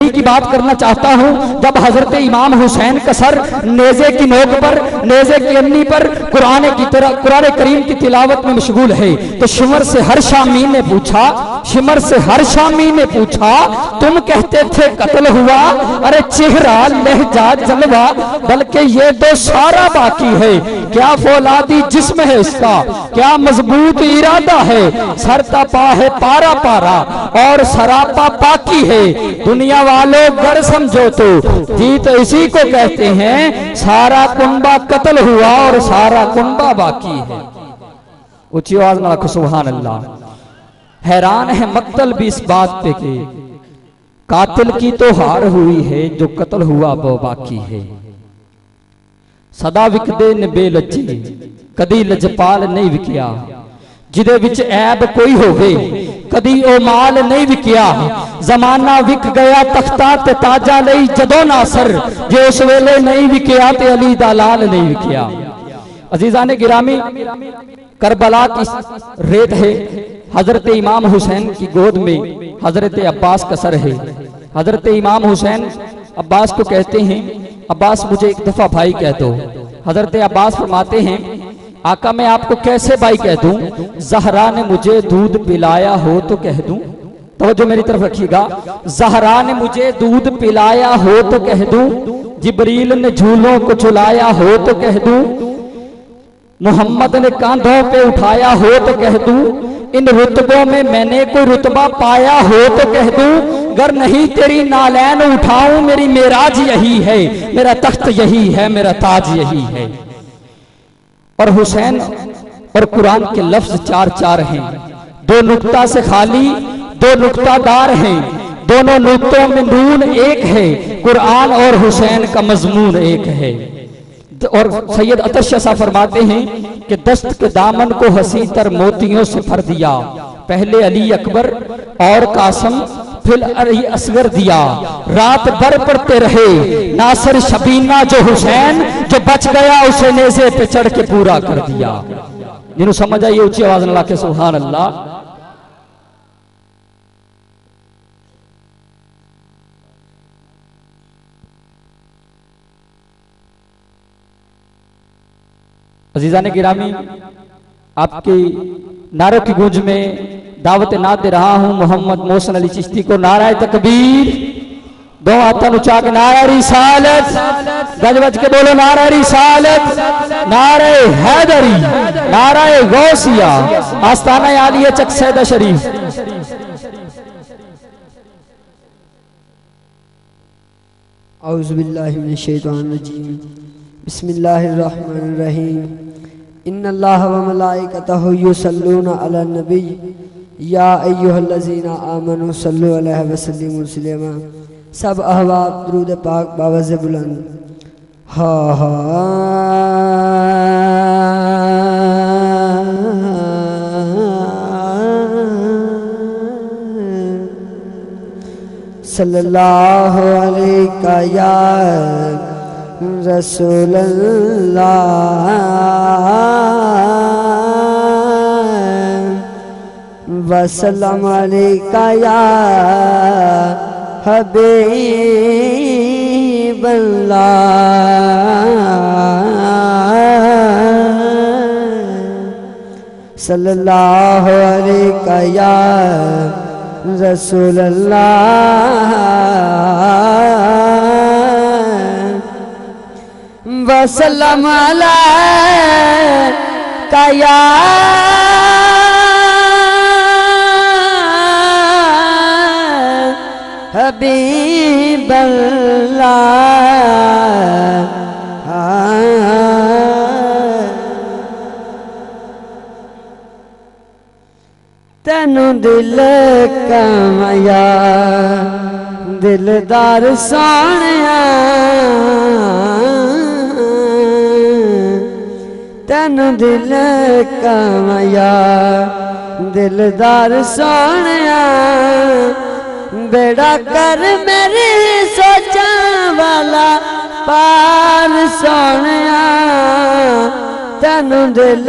की बात करना चाहता हूँ। जब हजरत इमाम हुसैन का सर नेज़े की नोक पर, नेज़े की अन्नी पर कुरान की तरह कुरान करीम की तिलावत में मशगूल है, तो शिमर से हर शामी ने पूछा, शिमर से हर शामी ने पूछा, तुम कहते थे कत्ल हुआ, अरे चेहरा लहजा जलवा बल्कि ये तो सारा बाकी है। क्या फौलादी जिस्म है इसका, क्या मजबूत इरादा है, सर तपा है पारा पारा और सरापा बाकी है। दुनिया वालों गर समझो तो जीत इसी को कहते हैं, सारा कुंबा कत्ल हुआ और सारा कुंबा बाकी है। ऊंची आवाज में रखो सुभान अल्लाह। हैरान है मक्तल भी इस बात पे के कातिल की तो हार हुई है, जो कत्ल हुआ वो बाकी है। सदा विकदे ने बेलज्जी कदी लजपाल नहीं विकिया, जिदे विच ऐब कोई होवे कदी ओ माल नहीं विकिया। जमाना विक गया तख्ता ते ताजा लई जदों नासर, जो उस वेले नहीं विकिया ते अली दा लाल नहीं विकिया। अजीजा ने गिरामी, करबला की रेत है, हजरत इमाम हुसैन की गोद में हजरत अब्बास का सर है। हजरत इमाम हुसैन अब्बास को कहते हैं, अब्बास मुझे एक दफा भाई कह दो। हजरत अब्बास फरमाते हैं, आका मैं आपको कैसे भाई कह दूं, जहरा ने मुझे दूध पिलाया हो तो कह दूं। तो जो मेरी तरफ रखिएगा, जहरा ने मुझे दूध पिलाया हो तो कह दूं, जिब्रील ने झूलों को झुलाया हो तो कह दूं, मोहम्मद ने कांधों पे उठाया हो तो कह दूं, इन रुतबों में मैंने कोई रुतबा पाया हो तो कह दूं, गर नहीं तेरी नालैन उठाऊं मेरी मेराज यही है, मेरा तख्त यही है, मेरा ताज यही है। और हुसैन और कुरान के लफ्ज चार चार हैं, दो नुक्ता से खाली दो नुक्तादार हैं, दोनों नुक्तों में नून एक है, कुरान और हुसैन का मजमून एक है। और सैयद अतर शाह फरमाते हैं कि दस्त के दामन को हसी तर मोतियों से भर दिया, पहले अली अकबर और कासम फिर अली असगर दिया, रात भर पढ़ते रहे नासर शबीना जो हुसैन, जो बच गया उसे नेज़े पे चढ़ के पूरा कर दिया। जिन्होंने समझ आई ऊंची आवाज में लाके सुभान अल्लाह। अजीजा ने गिरामी, आपकी नारों की गूंज में दावत ना दे रहा हूं मोहम्मद मोहसिन अली चिश्ती को। नाराए तकबीर, दो हाथ ऊंचा के नारा रिसालत, गज बज के बोलो नारा रिसालत, नारे हैदरी, नाराए गौसिया, आस्ताना आलिया चकसैदा शरीफ। औज़ु बिल्लाहि मिनश शैतानिर रजीम, बिस्मिल्लाहिर्रहमानिर्रहीम। इन्नल्लाह व मलाइकतहु युसल्लूना अलन नबी या अय्युहल्लज़ीना आमनू सल्लु अलैहि व सल्लिमू तस्लीमा। सब अहबाब दुरूद पाक बावज़ बुलंद। हा हा सल्लल्लाहु अलैका या रसूलल्लाह वसल्लम अलैका या हबीबल्लाह सल्लल्लाहु अलैका या रसूलल्लाह वसल्लम अलैका या हबीबल्लाह। तेनू दिल कमाया दिलदार सोहणिया, तेनू दिल कमाया दिलदार सोहणिया, बेड़ा कर मेरी सोचा वाला पार सोहणिया, तेनू दिल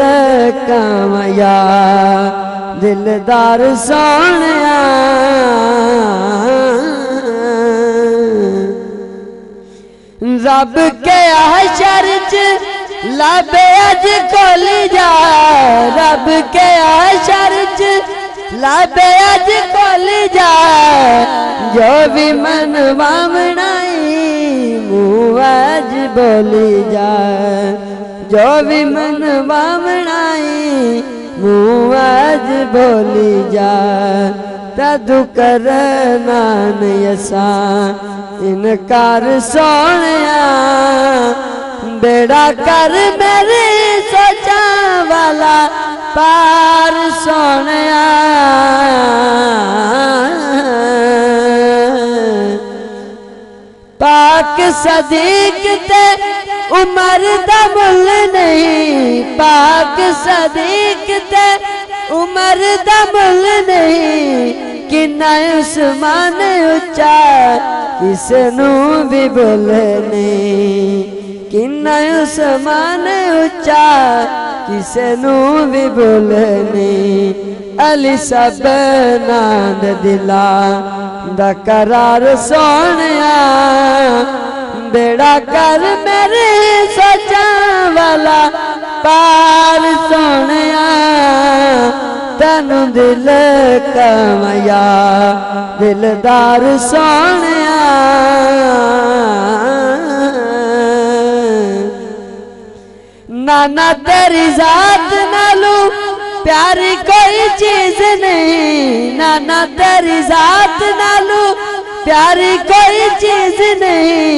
कमाया दिलदार सोहणिया। रब के हशर च लाबे अज कोली जा, रब के हशर च लाबे अज कोली जा, जो भी मन वामनाई मुँह अज बोली जा, जो भी मन वामनाई मुँह अज बोली जा, तदु करना नयसा इनकार सोनिया, बेड़ा कर मेरे सोचा वाला पार सोनिया। पाक सदीक ते उमर दा मुल नहीं, पाक सदीक ते उमर दा मुल नहीं, कि न उस्मान उच्चा किसनू भी बोलने, कि न उस्मान उच्चा किसनू भी बोलने, अली सब नाद दिला दा करार सोनिया, बेड़ा कर मेरे सोचा वाला पार सोनिया, तनु दिल कमया दिलदार सोनिया। नाना तेरी जात नालू प्यारी कोई चीज नहीं, नाना तेरी जात नालू प्यारी कोई चीज नहीं,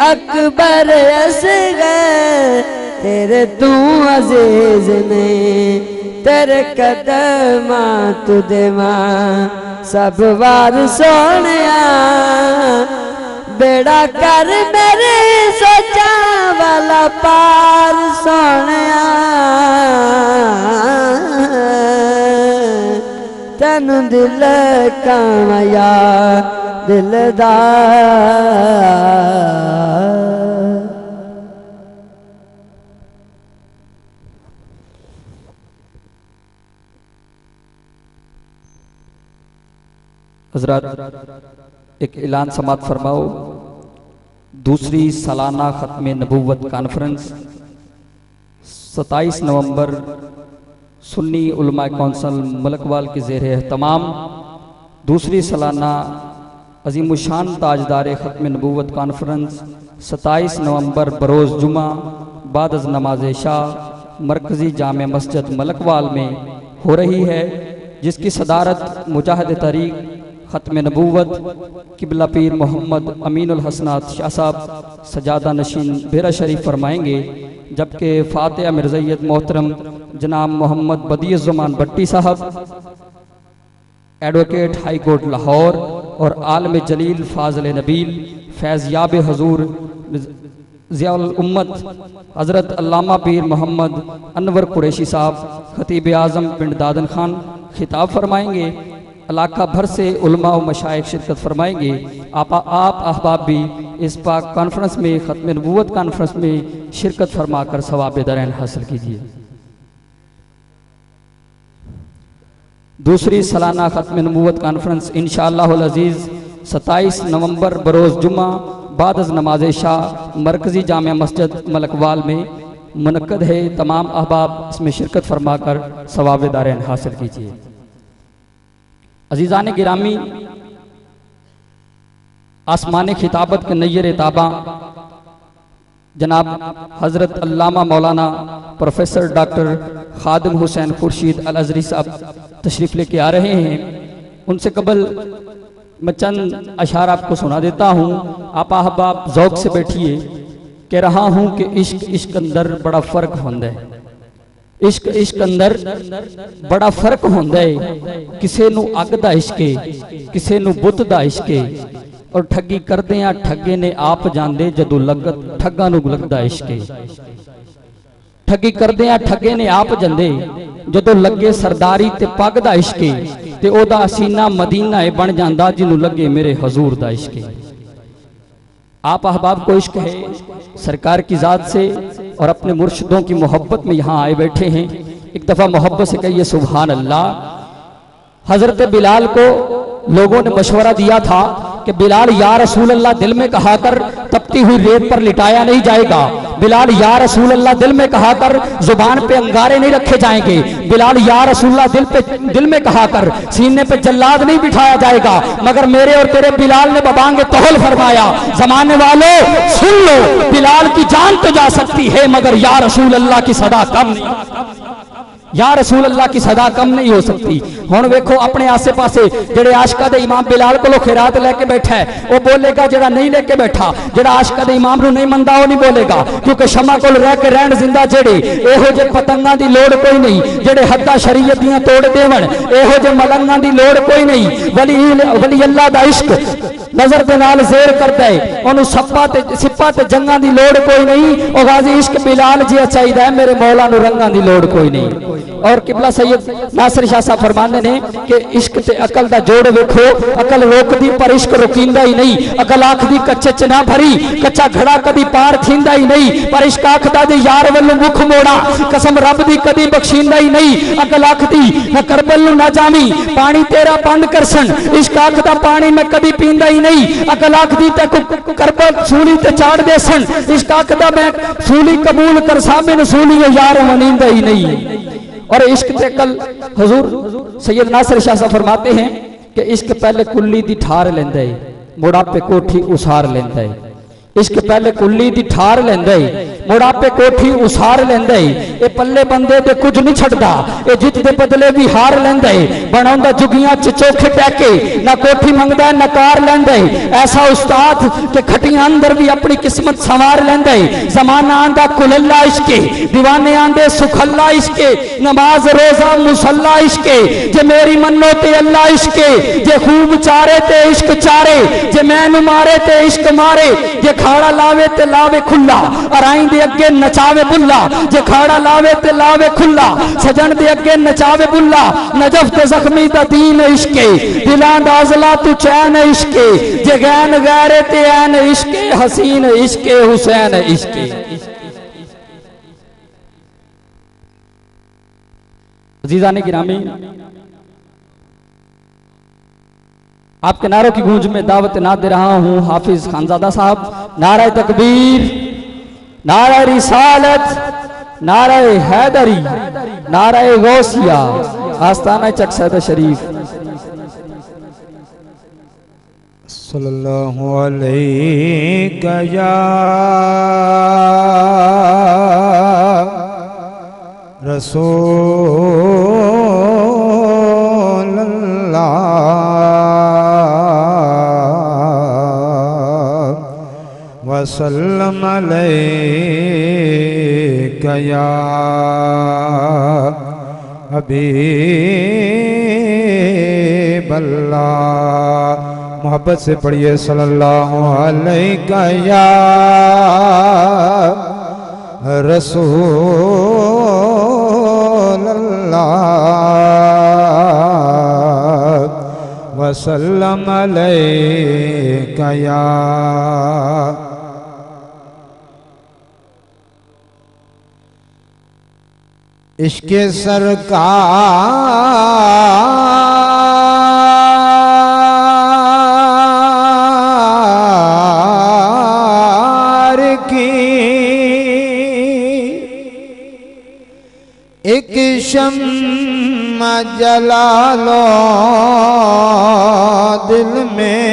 अकबर असगर तेरे तू अजीज नहीं, तेरे कदमा तू देवा सब वार सोनिया, बेड़ा कर मेरे सोचा वाला पार सोनिया, तनु दिल कामया दिलदार। हज़रात एक ऐलान समात फरमाओ। दूसरी सालाना ख़त्म नबूवत कॉन्फ्रेंस 27 नवंबर सुन्नी उलमा कौंसल मलकवाल के ज़ेर एहतमाम दूसरी सालाना अज़ीमुशान ताजदार ख़त्म नबूवत कॉन्फ्रेंस 27 नवंबर बरोज़ जुमा बाद अज़ नमाज शाह मरकज़ी जामे मस्जिद मलकवाल में हो रही है, जिसकी सदारत मुजाहिद तरीक़ ख़त्म नबूवत किबला पीर मोहम्मद अमीनुल हसनात शाह साहब सजादा नशीन बेरा शरीफ फरमाएंगे, जबकि फ़ातिहा मिर्ज़ैयत मोहतरम जनाब मोहम्मद बदियुज़्ज़मान भट्टी साहब एडवोकेट हाई कोर्ट लाहौर और आलम जलील फाज़िल नबील फैज़याब हजूर ज़ियाउल उम्मत हज़रत अल्लामा पीर मोहम्मद अनवर कुरैशी साहब खतीब आज़म पिंड दादन खान खिताब फरमाएंगे। इलाका भर से उलमा व मशाइख शिरकत फरमाएंगे। आप अहबाब भी इस पाक कॉन्फ्रेंस में ख़त्म नबूवत कॉन्फ्रेंस में शिरकत फरमाकर सवाब दरैन हासिल कीजिए। दूसरी सालाना ख़त्म नबूवत कॉन्फ्रेंस इंशाअल्लाहुल अज़ीज़ 27 नवंबर बरोज़ जुमा बाद अज़ नमाज शाह मरकज़ी जामे मस्जिद मलकवाल में मुनक्कद है। तमाम अहबाब इसमें शिरकत फरमाकर सवाब दरैन हासिल कीजिए। अजीज़ान गिरामी, आसमान खिताबत के नैयर ताबा जनाब हज़रत अल्लामा मौलाना प्रोफेसर डॉक्टर खादिम हुसैन खुर्शीद अल अज़री साहब तशरीफ़ लेके आ रहे हैं। उनसे कबल मैं चंद अशार आपको सुना देता हूँ। आप अहबाब ज़ौक़ से बैठिए। कह रहा हूँ कि इश्क इश्क अंदर बड़ा फ़र्क होंदा है, इश्क इश्क अंदर बड़ा फर्क होंदा है। किसे नू अग दा इश्क है, किसे नू बुत दा इश्क है। और ठगी करदे आ ठगे ने आप जांदे जदों लगत ठगा नू लगदा इश्क है। ठगी करदे आ ठगे ने आप जांदे जदों लगे सरदारी ते पग दा इश्क है। ते ओदा सीना मदीना है बन जांदा जिन्नू लगे मेरे हजूर दा इश्क है। आप अहबाब को इश्क है सरकार की ज़ात से और अपने मुर्शिदों की मोहब्बत में यहाँ आए बैठे हैं। एक दफ़ा मोहब्बत से कहिए सुभान अल्लाह। हज़रत बिलाल को लोगों ने मशवरा दिया था कि कि बिलाल या रसूल अल्लाह दिल में कहा कर तपती हुई रेत पर लिटाया नहीं जाएगा। बिलाल या रसूल अल्लाह दिल में कहा कर जुबान पे अंगारे नहीं रखे जाएंगे। बिलाल या रसूल अल्लाह दिल में कहा कर सीने पे जल्लाद नहीं बिठाया जाएगा। मगर मेरे और तेरे बिलाल ने बबांगे तोहल फरमाया, जमाने वालों सुन लो, बिलाल की जान तो जा सकती है मगर या रसूल अल्लाह की सदा कम नहीं, या रसूल अल्लाह की सदा कम नहीं हो सकती। हुण वेखो अपने आसे पासे जेड़े आशिका दे इमाम बिलाल कोलों खैरात लेके बैठा है वो बोलेगा, जेड़ा नहीं लेके बैठा, जेड़ा आशिका दे इमाम नूं नहीं मनदा वो नहीं बोलेगा, क्योंकि शमा कोल रह के रहन जिंदा जेड़े इहो जे पतंगां दी लोड़ कोई नहीं, जेड़े हद्दां शरीयत दियां तोड़ देवन इहो जे मलंगां दी लोड़ कोई नहीं। वली अल्लाह दा इश्क नजर दे नाल ज़ेर करदा है, ओनू सिप्पा ते जंगां दी लोड़ कोई नहीं। ओ गाजी इश्क बिलाल जिहा चाहिदा है, मेरे मौला नूं रंगां दी लोड़ कोई नहीं। और किबला सैयद नासिर शाह साहब फरमाते ने कि इश्क ते अकल दा जोड़ वेखो, अकल रोकदी पर इश्क रुकींदा ही नहीं। अकल आखदी कच्चे च ना भरी, कच्चा घड़ा कदी पार थींदा ही नहीं, पर इश्क आखदा जे यार वल्लों मुख मोड़ा, कसम रब दी कदी बख्शींदा ही नहीं। अकल आखदी मैं करबल नूं ना जावी, पानी तेरा बंद करसन, इश्क आखदा पानी मैं कदी पींदा ही नहीं। अकल आखदी ते करबल सूली ते चाड़ देसन, इश्क आखदा मैं सूली कबूल कर साबिन सूली यार मनींदा ही नहीं। और इश्क ते कल हुजूर सैयद नासिर शाह साहब फरमाते हैं कि इश्क पहले कुल्ली दी ठार लेंदा है, बुढ़ापे कोठी उसार लेंदा है। इश्क पहले कुल्ली दी ठार लेंदा है, बुढ़ापे कोठी उसार लेंदा है। ये पल्ले बंदे ते कुछ नहीं छड़दा, ये जित दे बदले भी हार लेंदा है। बनाउंदा जुगियां च चोखे टैके, ना कोठी मंगदा है ना कार लेंदा है। ऐसा उस्ताद के खटियां अंदर भी अपनी किस्मत संवार लेंदा है। जमाना आंदा कुलल्ला इश्के, दीवाने आंदे सुखल्ला इश्के, नमाज रोजा मुसल्ला इश्के, जे मेरी मन्नो ते अल्लाह इश्के, जे खूब चारे ते इश्क चारे, जे मैनू मारे ते इश्क मारे, जे खाड़ा लावे ते लावे खुला, अराई दे अगे नचावे बुल्ला, जे खाड़ा लावे ते लावे खुला, सजन दे अगे नचावे बुल्ला। नजफ ते जख्मी दा दीन इश्के, दिलां दा अज़ला तू चैन इश्के, जे गैन गैरे ते ऐन इश्के, हसीन इश्के हुसैन इश्के। अज़ीज़ान गिरामी, आपके नारों की गूंज में दावत ना दे रहा हूं हाफिज खानजादा साहब। नारा तकबीर, नारा रिसालत, नारा हैदरी, नारा गौसिया, आस्ताना चक सैयद शरीफ। सल्लल्लाहु अलैहि या रसूल अल्लाह वसल्लम अलैका या हबीब अल्लाह। मोहब्बत से पढ़िए सल्लल्लाहु अलैका या रसूल अल्लाह वसल्लम अलैका या। इश्क़े सरकार की एक शम्मा जला लो दिल में,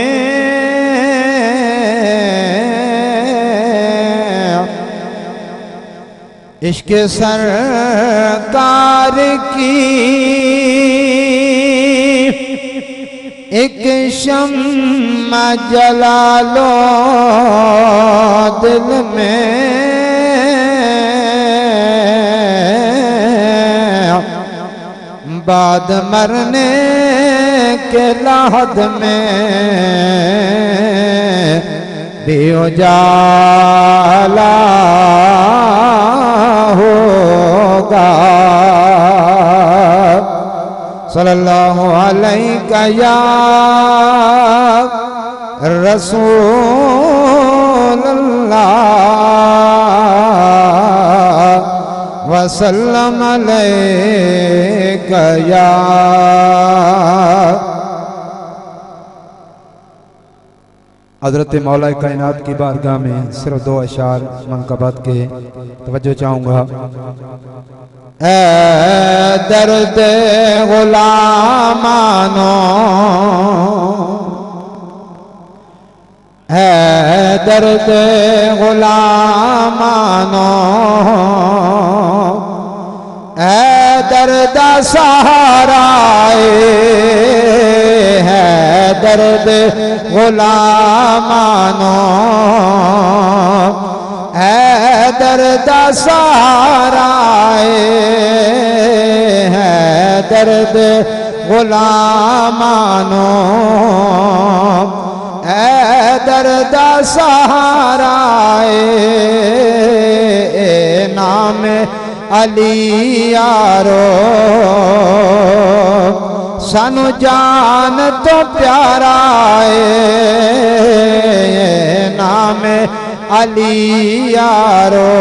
इश्क़े सरकार की एक शम्मा जला लो दिल में, बाद मरने के lahad में भी उजाला होगा। सल्लल्लाहु अलैका या रसूल अल्लाह वसल्लम अलैका या। हज़रत मौला कायनात की बारगाह में सिर्फ 2 अशार मनकबत के तवज्जो चाहूँगा। ए दर्द गुलामानो, है दर्द गुलामानो, है दर्द सहाराए, है दर्द गुलामानो, है दर्द सहाराए, है दर्द गुलामानो, है दर्द सहाराए, नाम अली यारो सानू जान तो प्यारा है, नाम अली यारो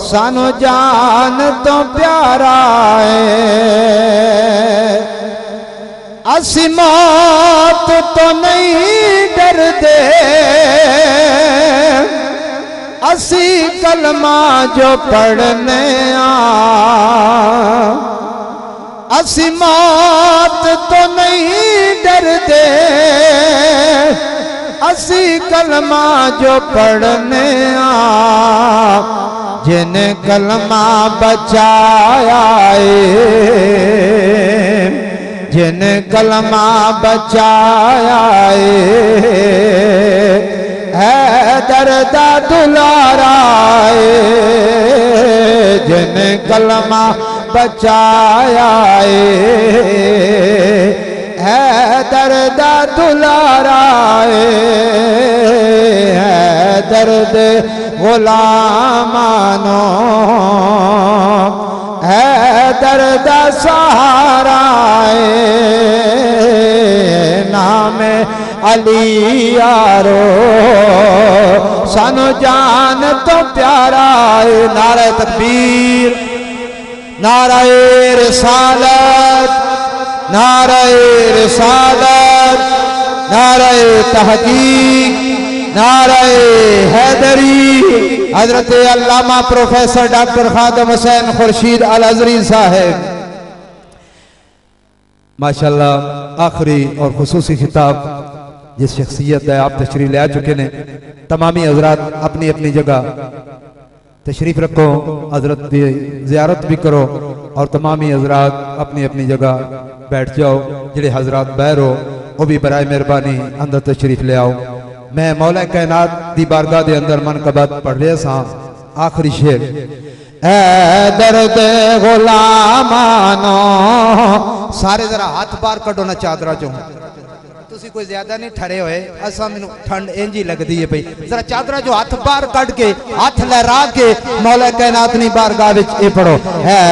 सानू जान तो प्यारा है। असी मौत तो नहीं डरते, असी कलमा जो पढ़ने असी मौत तो नहीं डरते, असी कलमा जो पढ़ने जिन कलमा बचाया जिन कलमा बचाया है दर्दा दुलारा, जिन कलमा बचाया है दर्दा दुलारा, है दर्द गुलामानो, है दर्द सहारा, नाम अली यारो सानू जान तो प्यारा। नारे तकबीर, नारे रिसालत, नारे रिसालत, नारे तहकीक, नारे हैदरी। हजरत अल्लामा प्रोफेसर डॉक्टर खादम हुसैन खुर्शीद अल अजरी साहब माशाल्लाह आखिरी और खुसूसी खिताब जिस शख्सियत है आप तशरीफ ले आ चुके ने। तमामी हजरात अपनी अपनी जगह तशरीफ रखो, हजरत की ज़ियारत भी करो और तमामी हजरात अपनी अपनी जगह बैठ जाओ। जिहड़े हजरात बाहर हो वो भी बराए मेहरबानी अंदर तशरीफ ले आओ। मैं मौला कायनात दी बारगाह दे अंदर मनकबत पढ़ रहा सा आखिरी शेर। ऐ दर्द गुलामानो, सारे जरा हाथ बाहर कढो ना चादरा चो, तुसी कोई ज्यादा नहीं ठरे हुए, असा मैनू ठंड इंज ही लगती है पई। जरा चादरा जो हाथ बाहर कढ़ के हाथ लहरा के मौला कायनात नी बारगाह विच ए पढ़ो। है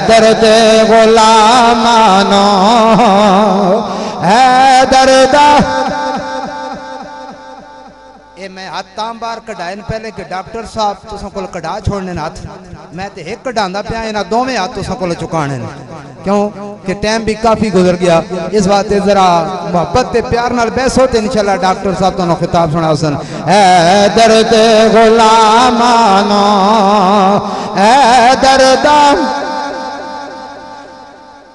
दर्द गुलामानो, है दर्द। ए मैं हाथ तां बाहर कढ़ाए पहले कि डॉक्टर साहब तुसां कोल कढ़ा छोड़ने हाथ, मैं तो एक कढ़ांदा पिया, इन्हां दोवें हाथ तुसां कोल चुकाने क्यों कि टाइम भी काफी गुजर गया। इस बात जरा मोहब्बत ते प्यार नाल बैसो ते इंशाअल्लाह डॉक्टर साहब तुहानू खिताब सुना सन। है दर्द गुलामानो, है दर्द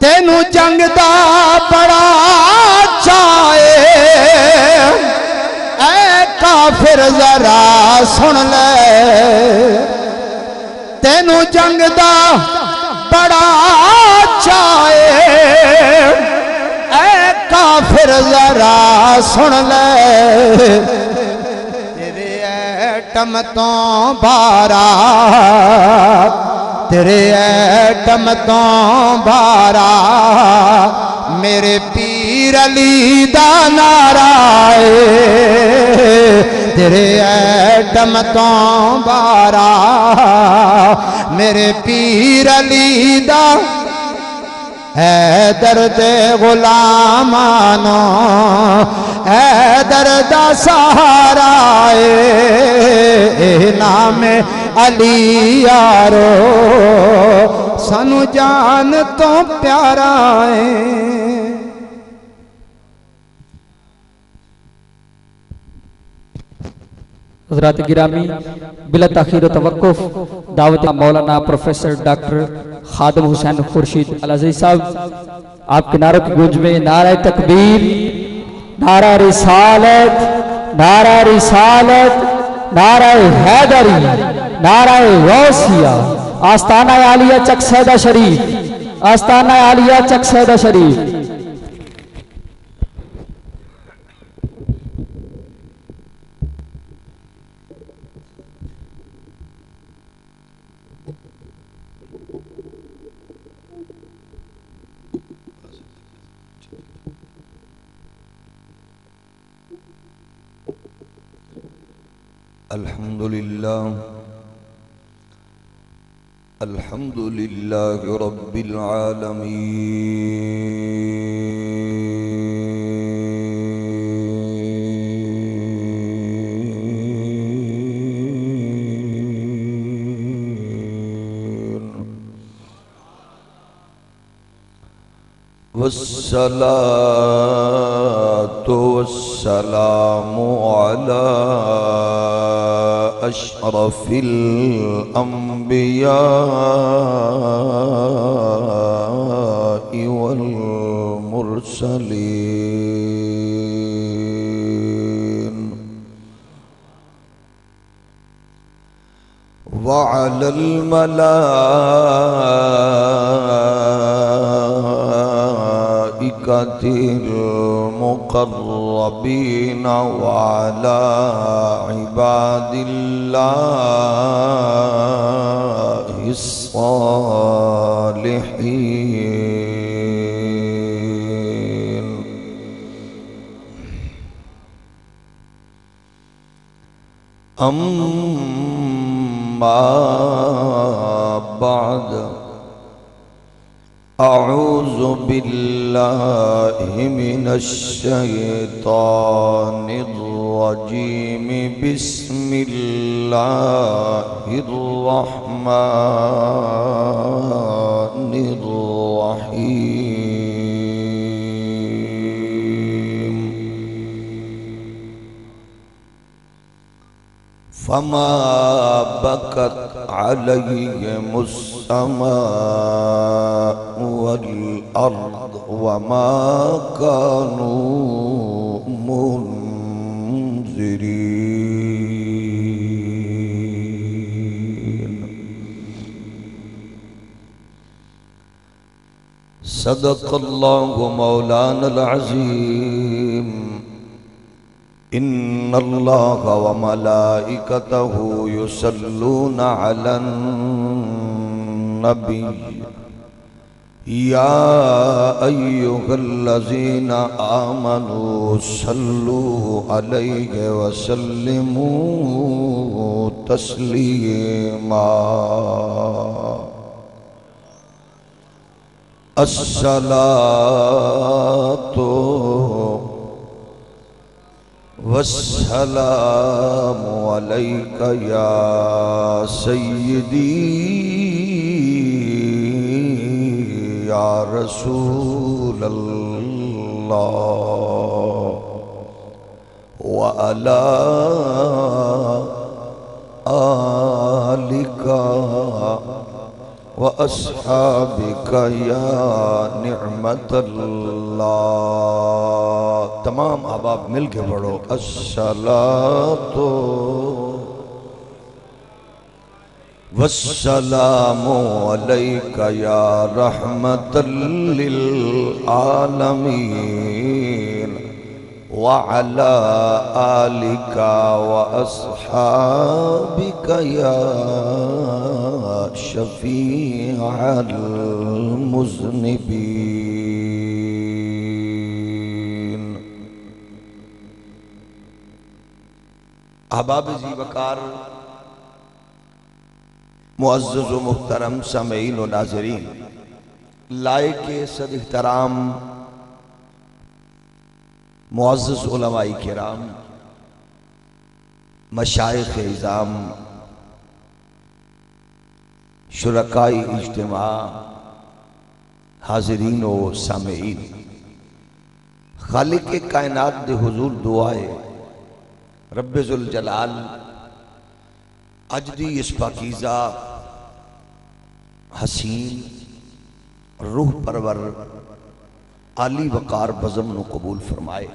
तेनू जंग दा बड़ा चाए, काफिर जरा सुन ले, तेनू जंग दा बड़ा चाए, ऐ काफिर जरा सुन ले, तेरे ऐटम तो बारा, तेरे ऐटम तो बारा, मेरे पीर अली दा नारा, तेरे ऐटम तो बारा, मेरे पीर अली दा। है दर्द गुलामानो, है दर्द सहारा, नाम अली यारो सानू जान तो प्यारा है। हज़रात गिरामी बिला ताखीर व तवक्कुफ दावत मौलाना प्रोफेसर डॉक्टर खादिम हुसैन खुर्शीद अल अज़ीज़ साहब आप किनारों की गूंज में नारा तकबीर, नारा रिसालत, नारा रिसालत, नारा हैदरी, नारा गौसिया, आस्ताना आलिया चक सैदा शरीफ, आस्ताना आलिया चक सैदा शरीफ। अल्हम्दुलिल्लाह रब्बिल आलमीन वस्सलातु वस्सलामु अला अशरफिल अंबिया वल मुरसलीन वअलल मलाइकतिल मुक़र्रबीन वअला इबादिल्लाहिस सालिहीन अम्मा बाद अऊज़ु बिल्लाहि मिनश शैतानिर रजीम बिस्मिल्लाहिर रहमानिर रहीम फमा बकत अलैहिमुस समाउ वल अर्द वमा कानू मुन्ज़िरीन। सदक़ल्लाहु मौलानल अज़ीम। इन्नल्लाहा व मलाइकतहु युसल्लूना अलन नबी या अय्युहल्लज़ीना आमनू सल्लू अलैहि व सल्लिमू तस्लीमा। अस्सलातु वस्सलामु अलैका या सय्यदी या रसूल अल्लाह व अला आलिका व अस्हाबिका या निअमतल्लाह। तमाम अहबाब मिल के पढ़ो अस्सलातु वस्सलामु अलैका या रहमतल लिल आलमीन व अला आलिका व अस्हाबिका या शफीअल मुज़निबीन। अहबाब ज़ी वक़ार मुअज़्ज़ज़ व मुहतरम सामीईन व नाज़रीन, लायके सद इहतराम मुअज़्ज़ज़ उलमाए किराम, मशाइख़ इज़ाम, शुरकाए इज्तिमा, हाज़रीन व सामीईन, खालिक़ कायनात दे हुज़ूर दुआए रब्बे ज़ुल जलाल अज दी इस पाकीज़ा हसीन रूह परवर आली वकार बज़म नूं कबूल फरमाए।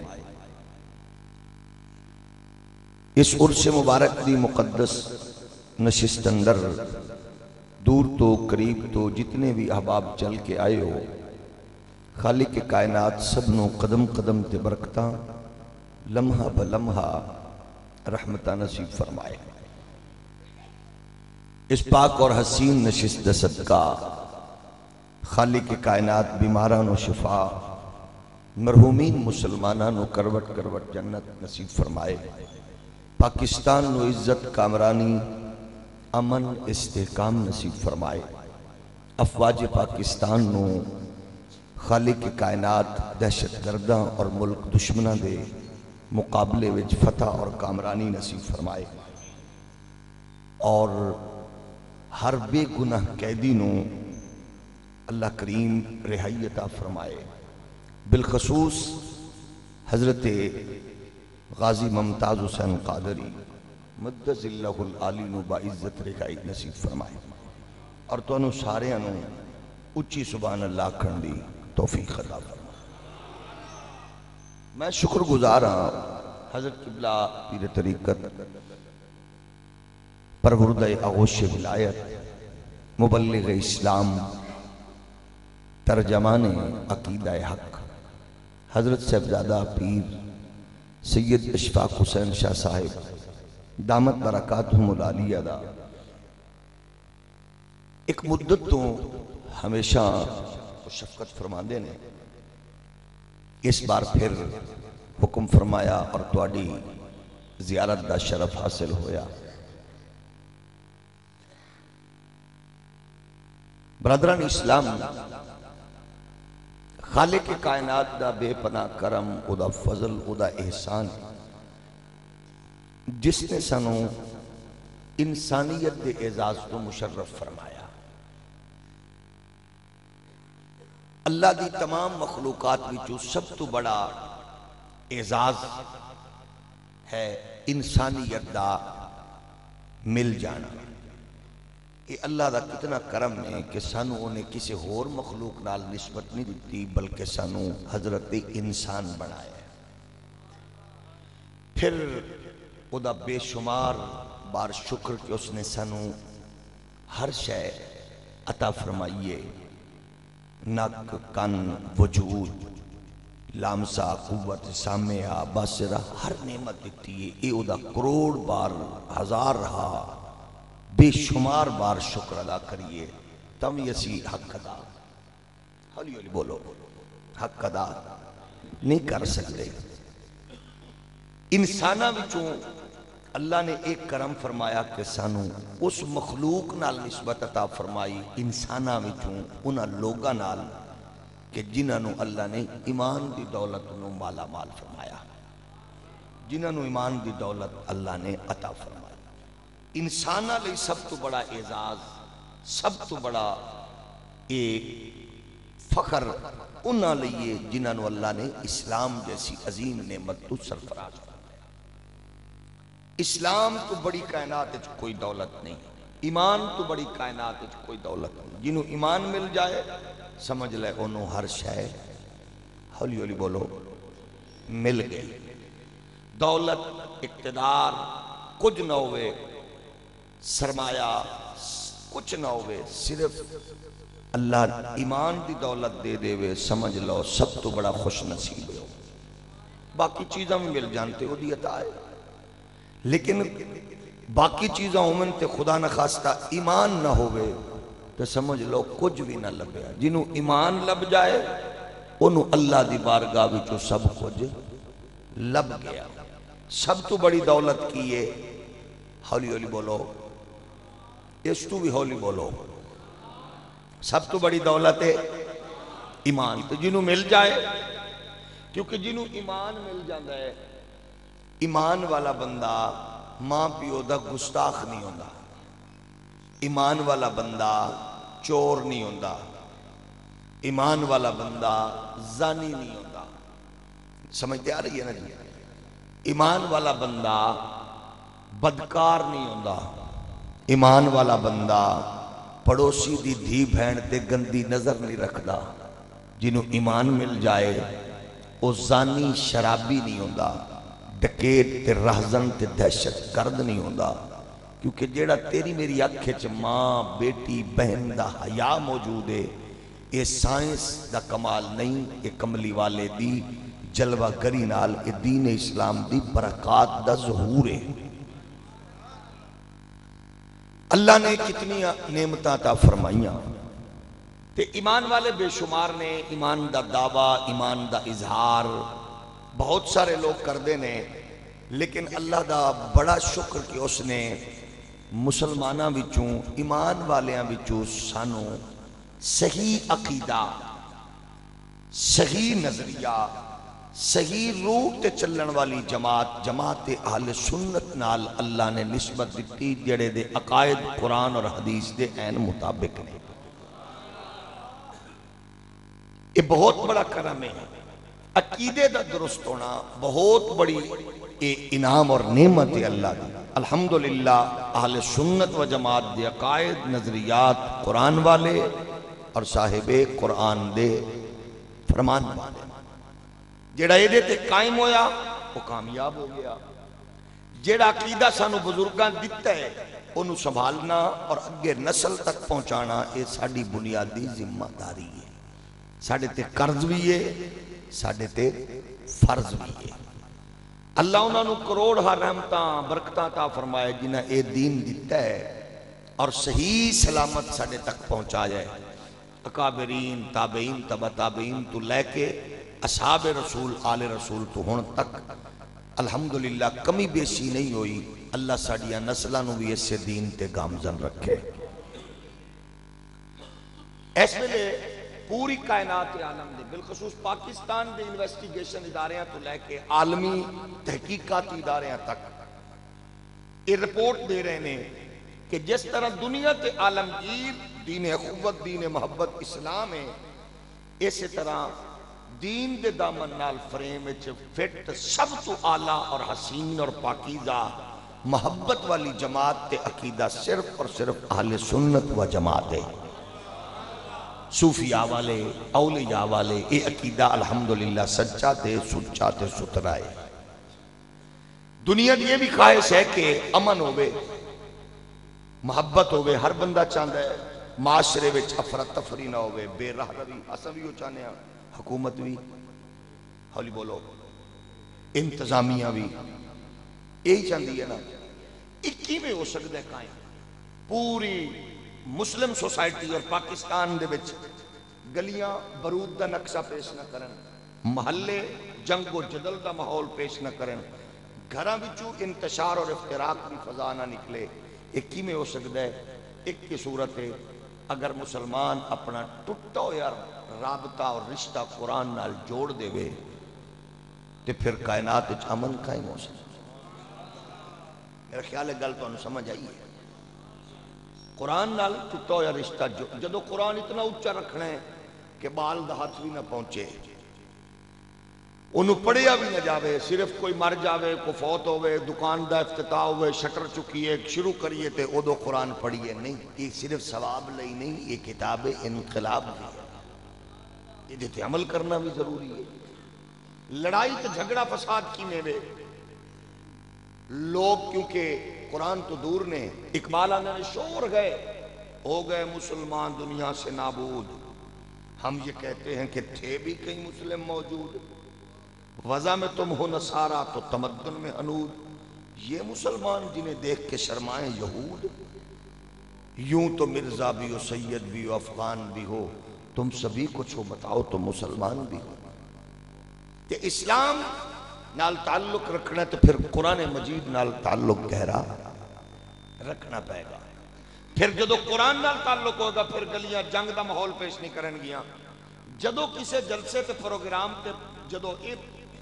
इस उर्स मुबारक दी मुकद्दस नशिस्त अंदर दूर तो करीब तो जितने भी अहबाब चल के आए हो, खालिक के कायनात सबनों कदम कदम ते बरकतां लम्हा ब लम्हा रहमतां नसीब फरमाए। इस पाक और हसीन नशिस्त सदका खालिक के कायनात बीमारां नूं शिफा, मरहूमीन मुसलमानां नूं करवट करवट जन्नत नसीब फरमाए। पाकिस्तान नूं इज्जत कामरानी अमन इस्तेहकाम नसीब फरमाए। अफवाज पाकिस्तान नूं खालिक के कायनात दहशत गर्दां और मुल्क दुश्मनां दे मुकाबले विच फतह और कामरानी नसीब फरमाए और हर बेगुनाह कैदी नूं अल्लाह करीम रिहाई अता फरमाए। बिलखसूस हजरत गाजी मुमताज हुसैन कादरी मद्दजिल्लाहुल आली नूं बाइज्जत रिहाई नसीब फरमाए और तुहानूं सारिआं नूं उच्ची सुभान अल्लाह आखण दी तौफीक अता फरमाए। मैं शुक्रगुजार हाँ हजरत किबला पीर तरीकत परवुर्दा आगोश विलायत मुबल्लिग इस्लाम तर्जमान अकीदा हक हजरत साहबजादा पीर सैयद इशफाक हुसैन शाह साहिब दामत बरकातहुमुल आलिया दा एक मुद्दत तो हमेशा शफकत फरमाते ने, इस बार फिर हुक्म फरमाया और तुहाडी जियारत का शरफ हासिल होया। बरदरान इस्लाम खालिक के कायनात दा बेपना करम, उदा फजल, उदा एहसान जिसने सानू इंसानियत के एजाज को मुशर्रफ फरमाया। अल्लाह की तमाम मखलूकात विचों सब तो बड़ा एजाज है इंसानियत का मिल जाना। ये अल्लाह का कितना करम है कि सानू उन्हें किसी होर मखलूक नाल निस्बत नहीं दी बल्कि सानू हजरत इंसान बनाया। फिर उदा बेशुमार बार शुक्र कि उसने सानू हर शय अता फरमाइए, नक कन वजूद लामसा कुव्वत सामिया बासिरा हर नेमत दी है। ये उदा करोड़ बार हजार रहा बेशुमार बार शुक्र अदा करिए तब यसी हक अदा, हौली हौली बोलो, हक अदा नहीं कर सकते। इंसाना विचों अल्लाह ने एक करम फरमाया कि सानू उस मखलूक नाल निस्बत अता फरमाई इंसाना विचों उन्हां लोगां नाल कि जिन्हां अल्लाह ने ईमान की दौलत नूं माला माल फरमाया, जिन्हां ईमान की दौलत अल्लाह ने अता फरमाई। इंसाना लई सब तो बड़ा एजाज, सब तो बड़ा एक फखर उन्हां लई है जिन्हां अल्लाह ने इस्लाम जैसी अजीम नेमत तो सरफराज फरमाया। इस्लाम तो बड़ी कायनात विच कोई दौलत नहीं, ईमान तो बड़ी कायनात विच कोई दौलत नहीं। जिन्हों ईमान मिल जाए समझ ले उन्होंने हर शय, हौली हौली बोलो, मिल गई। दौलत इक्तदार कुछ ना होवे, सरमाया कुछ ना होवे, सिर्फ अल्लाह ईमान की दौलत दे देवे समझ लो सब तो बड़ा खुश नसीब हो। बाकी चीज़ा भी मिल जानते वो अता है, लेकिन बाकी चीज़ा होवन ते खुदा न खास्ता ईमान ना होवे तो समझ लो कुछ भी ना लभ्या। जिन्हों ईमान लभ जाए उन्हों अल्लाह की बारगाह विचों सब कुछ लभ गया। सब तो बड़ी दौलत की है, हौली हौली बोलो, इस तू भी हौली बोलो, सब तो बड़ी दौलत है ईमान। तो जिन्हों मिल जाए, क्योंकि जिन्हों ईमान मिल जाता है, ईमान वाला बंदा मां प्यो दा गुस्ताख नहीं होता, ईमान वाला बंदा चोर नहीं होता, ईमान वाला बंदा जानी नहीं होता। समझते आ रही है ना जी? ईमान वाला बंदा बदकार नहीं होता, ईमान वाला बंदा पड़ोसी दी धी भैन ते गंदी नजर नहीं रखता। जिन्हों ईमान मिल जाए वह जानी शराबी नहीं होता, डकैत ते रहजन ते दहशत गर्द नहीं होता। क्योंकि जेड़ा तेरी मेरी अख च मां बेटी बहन का हया मौजूद है, ये साइंस का कमाल नहीं, ये कमली वाले दी जलवागरी नाल ये दीन इस्लाम दी बरकत दा ज़हूर है। अल्लाह ने कितनी नेमतां ता फरमाइयां ते ईमान वाले बेशुमार ने ईमान दा दावा, ईमान दा इजहार बहुत सारे लोग करते ने, लेकिन अल्लाह दा बड़ा शुक्र कि उसने मुसलमाना विचों ईमान वालियां विचों सानू सही अकीदा, सही नजरिया, सही रूट ते चलण वाली जमात, जमात अहले सुन्नत नाल अल्लाह ने निस्बत दी, जेड़े दे अकायद कुरान और हदीस दे ऐन मुताबिक ने। ये बहुत बड़ा करम है। अकीदे दा दुरुस्त होना बहुत बड़ी इनाम और नेमत है अल्लाह की। अल्हम्दुलिल्लाह अहले सुन्नत व जमात दे अकायद नजरियात कुरान वाले और साहिबे कुरान दे फरमान वाले, जेड़ा ये ते कायम होया वो कामयाब हो गया। जेड़ा अकीदा सानू बुजुर्गां दिता है उन्होंने संभालना और अगे नस्ल तक पहुंचाना ये साडी बुनियादी जिम्मेदारी है। साडे ते कर्ज भी है, साडे ते फर्ज भी है। अल्लाह उन्होंने करोड़ रहमतां बरकतां ता फरमाए जिन्हें ये दीन दिता है और सही सलामत साडे तक पहुंचाया है। अकाबरीन ताबईन तबा ताबईन तो लैके असहाब रसूल आले रसूल तो हुण तक अल्हम्दुलिल्लाह कमी बेसी नहीं हुई। अल्लाह साडिया नस्लों को भी इसे दीन ते गामजन रखे। इस वेले पूरी कायनात आलम दे बिलखसूस पाकिस्तान के इन्वेस्टिगेशन इदारियां तो लैके आलमी तहकीकाती इदारियां तक ये रिपोर्ट दे रहे हैं कि जिस तरह दुनिया के आलमगीर दीन अखुवत, दीन मोहब्बत इस्लाम है, इस तरह दीन के दामन नाल फ्रेम फिट सब तो आला और हसीन और पाकीज़ा मोहब्बत वाली जमात ते अकीदा सिर्फ और सिर्फ अहले सुन्नत व जमात है। सूफिया वाले, औलिया वाले, ये अकीदा अल्हम्दुलिल्लाह सच्चा ते सुच्चा ते सुथरा है। दुनिया की यह भी ख्वाहिश है कि अमन होवे, मोहब्बत होवे। हर बंदा चाहता है माशरे में अफरा तफरी ना होवे, बेराह रवी। असा भी वो चाहते हैं, हुकूमत भी, हौली बोलो, इंतजामिया भी यही चाहती है ना। किवें हो सकता है कायम पूरी मुस्लिम सोसाइटी और पाकिस्तान दे विच गलियां बरूद का नक्शा पेश न करन, महल्ले जंगो जदल का माहौल पेश न करन, घरां विचों इंतशार और इफ्तिराक की फजा ना निकले। एक किवें हो सकता है? एक की सूरत है अगर मुसलमान अपना टुटा हुआ राबता और रिश्ता कुरान नाल जोड़ देवे तो फिर कायनात विच अमन कायम हो सकता। मेरा ख्याल है गल तुहानू समझ आई है। कुरान नाल टुटा हुआ रिश्ता जो कुरान इतना उच्चा रखना है कि बाल दा हाथ भी ना पहुंचे, उन्होंने पढ़िया भी ना जाए, सिर्फ कोई मर जाए, कोई फौत होवे, दुकान का इफ्तिताह होवे, शटर चुकीए शुरू करिए तो उदो कुरान पढ़िए। नहीं, ये सिर्फ सवाब लई नहीं, ये किताब इनकलाब भी है, ये अमल करना भी जरूरी है। लड़ाई तो झगड़ा फसाद की में लोग क्योंकि कुरान तो दूर ने, इकबाल आने ने शोर गए, हो गए मुसलमान दुनिया से नाबूद। हम ये कहते हैं कि थे भी कई मुस्लिम मौजूद, वज़ा में तुम हो नसारा तो तमद्दुन में हनूद। ये मुसलमान जिन्हें देख के शर्माए यहूद, यूं तो मिर्जा भी हो, सैयद भी हो, अफगान भी हो, तुम सभी कुछ हो, बताओ तो मुसलमान भी हो। ते इस्लाम नाल ताल्लुक रखना तो फिर कुरान मजीद नाल ताल्लुक गहरा रखना पड़ेगा। फिर जो कुरान नाल ताल्लुक होगा फिर गलियां जंग का माहौल पेश नहीं करनगियां। जदों किसी जलसे ते प्रोग्राम ते जदों एक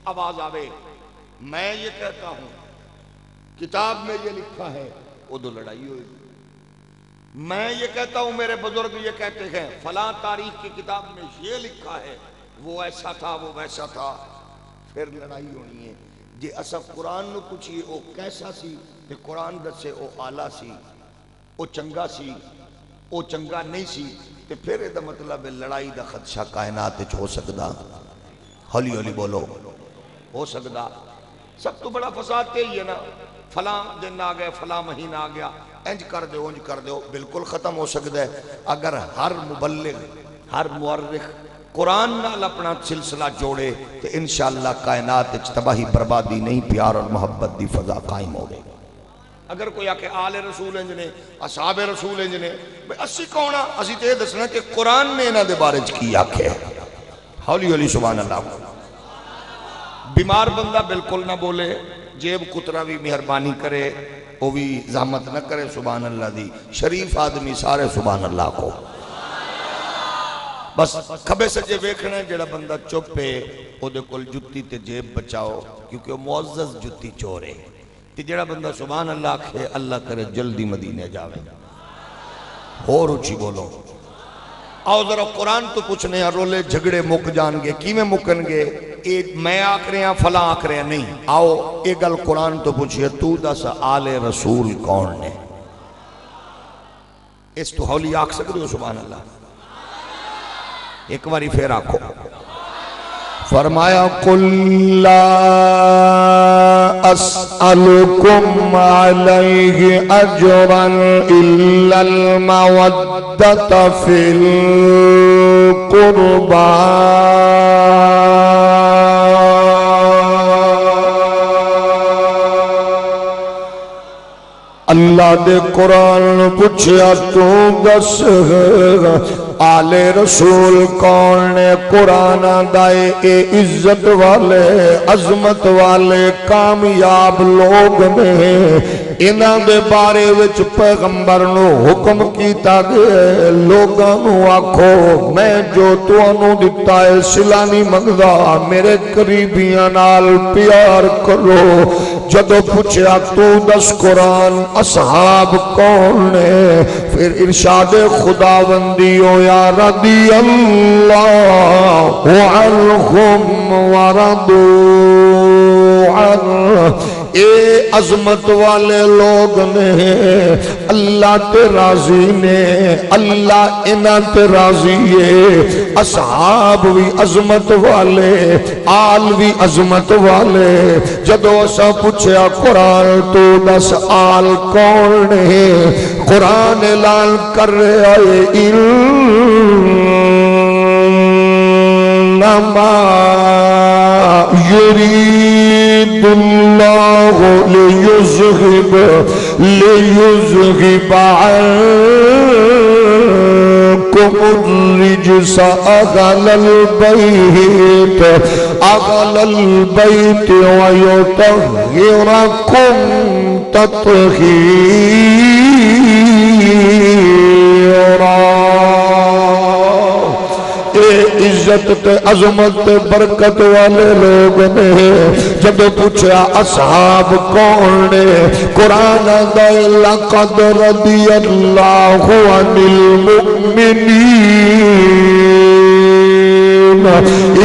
आवाज आवे, मैं ये कहता हूं किताब में ये लिखा है, उदो लड़ाई होगी। मैं ये कहता हूं मेरे बुजुर्ग ये कहते हैं फलां तारीख की किताब में ये लिखा है, वो ऐसा था, वो वैसा था, फिर लड़ाई होनी है। जे असा कुरान नूं पूछिए वो कैसा सी ते कुरान दसे वो आला सी, वो चंगा सी वो चंगा नहीं सी ते फिर ਇਹਦਾ मतलब है लड़ाई का खदशा कायनात हो सकता। हौली हौली बोलो हो सकता। सब तो बड़ा फसाद यही है ना, फला दिन आ गया फला महीना आ गया इंज कर दो उंज कर दो, बिल्कुल खत्म हो सकता है अगर हर मुबल्लिग हर मुअर्रिख कुरान नाल अपना सिलसिला जोड़े तो इंशाअल्लाह कायनात तबाही बर्बादी नहीं प्यार और मोहब्बत की फजा कायम हो गई। अगर कोई आके आले रसूल इंज ने असहाबे रसूल इंज ने असी कौन आ, असी तो यह दसना कि कुरान ने इन्हां दे बारे च की आखे। हौली हौली सुभान अल्लाह। बीमार बंदा बिल्कुल ना बोले, जेब कुतरा भी मेहरबानी करे वो भी जहमत न करे सुभान अल्लाह दी। शरीफ आदमी सारे सुभान अल्लाह को। बस खबे सज्जे वेखना जेड़ा बंदा चुप है ओदे कोल जुत्ती ते जेब बचाओ क्योंकि वो मुअज़्ज़ज़ जुत्ती चोर है। ते जेड़ा बंदा सुभान अल्लाह आखे अल्लाह करे जल्दी मदीने जावे। होर उची बोलो। आओ जरा कुरान तो पूछने रोले झगड़े मुक जाएंगे किवें मुकनगे? एक मैं आख रहा फला आख रहा नहीं। आओ ये गल कुरान तो पूछिए तू दस आले रसूल कौन ने? इस तो हौली आख सकते हो सुभान अल्लाह? एक बारी फिर आखो। फरमाया कुल्ला अस्अलुकुम अलैहि अजरन इल्लल मवद्दत फिल कुर्बा। अल्लाह दे कुरान पूछया तू दस आले रसूल कौन ने? कुरान दाए ए इज्जत वाले अजमत वाले कामयाब लोग ने। इन्हां दे बारे विच पैगंबर नू हुक्म कीता गया लोगां नू आखो मैं जो तुहानू दिता है सिला नहीं मंगदा, मेरे करीबियां नाल प्यार करो। जदों पूछया तू दस कुरान असहाब कौन ने? फिर इरशाद खुदावंदी या रदी अल्लाहु अन्हुम व रदू अन्हु। ए अजमत वाले लोग ने अल्लाह ते राजी ने, अल्लाह इन्हां ते राजी है। असहाब भी अजमत वाले आल भी अजमत वाले। जदों असा पूछया कुरान तो दस आल कौन ने? कुरान ऐलान कर रहा है इन्नमा युरीदुल्लाहु लियुज़हिब अन्कुमुर रिज्स अहलल बैत व युतहिरकुम तत्हीरा। इज्जत ते अजमत ते बरकत वाले लोग ने। जब पूछा असहाब कौन ने? कुरान लक़द रदियल्लाहु अनिल मुमिनीन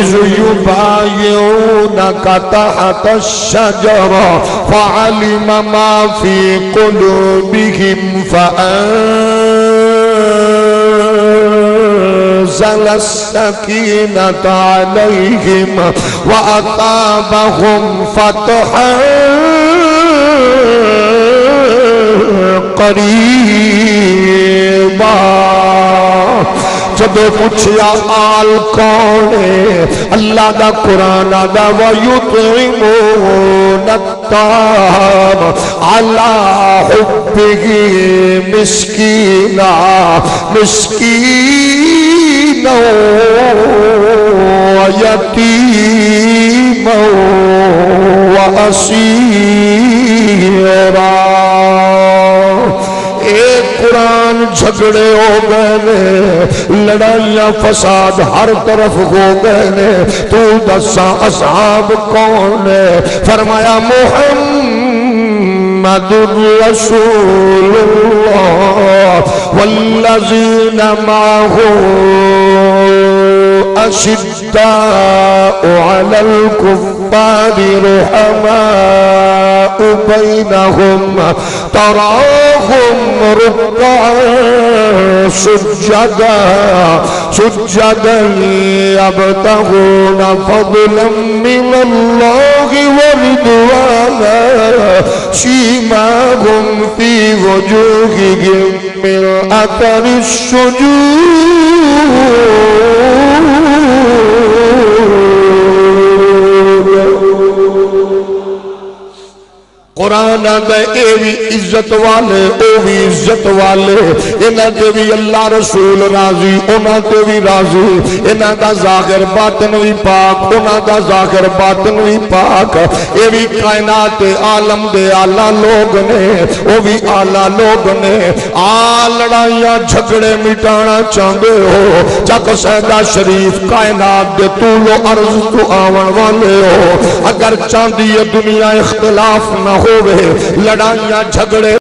इज़ युबायिऊनका तहत अश-शजरा फ़अलिम मा फ़ी क़ुलूबिहिम फ़अंज़ल अस्सकीनत अलैहिम व अताबहुम फ़तहन क़रीबा। जब पूछया आल कौन है? अल्लाह दा कुरान दा वयुतइमून अत्ताम अला हुब्बिही मिस्कीना मिस्कीना व यतीमा व असीरा। एक कुरान झगड़े हो गए, लड़ाइयां फसाद हर तरफ हो गए ने। तू दसा असहाब कौन है? फरमाया मुहम्मदुर रसूलुल्लाह वल्लज़ीना माहू अशिद्दाउ अलल कुफ्फारि रुहमाउ बैनहुम तराहुम सुज्जदा यब्तगूना फज़लन मिनल्लाहि व रिदवाना सीमाहुम फी वजूहिहिम मिन अथरिस कुरान दे भी इज्जत वाले ओ भी इज्जत वाले इन्हां ते भी अल्लाह रसूल राजी उन्हां ते भी राजी इन्हां दा ज़ाहिर बातिन भी पाक उन्हां दा ज़ाहिर बातिन भी पाक ये भी कायनात आलम दे आला लोग ने वो भी आला लोग ने आ लड़ाइयां झगड़े मिटाना चाहते हो चक सैदा शरीफ कायनात दे तूलो अर्ज तो आवन वाले हो अगर चाहती है दुनिया इख्तिलाफ न होवे लड़ाइयां झगड़े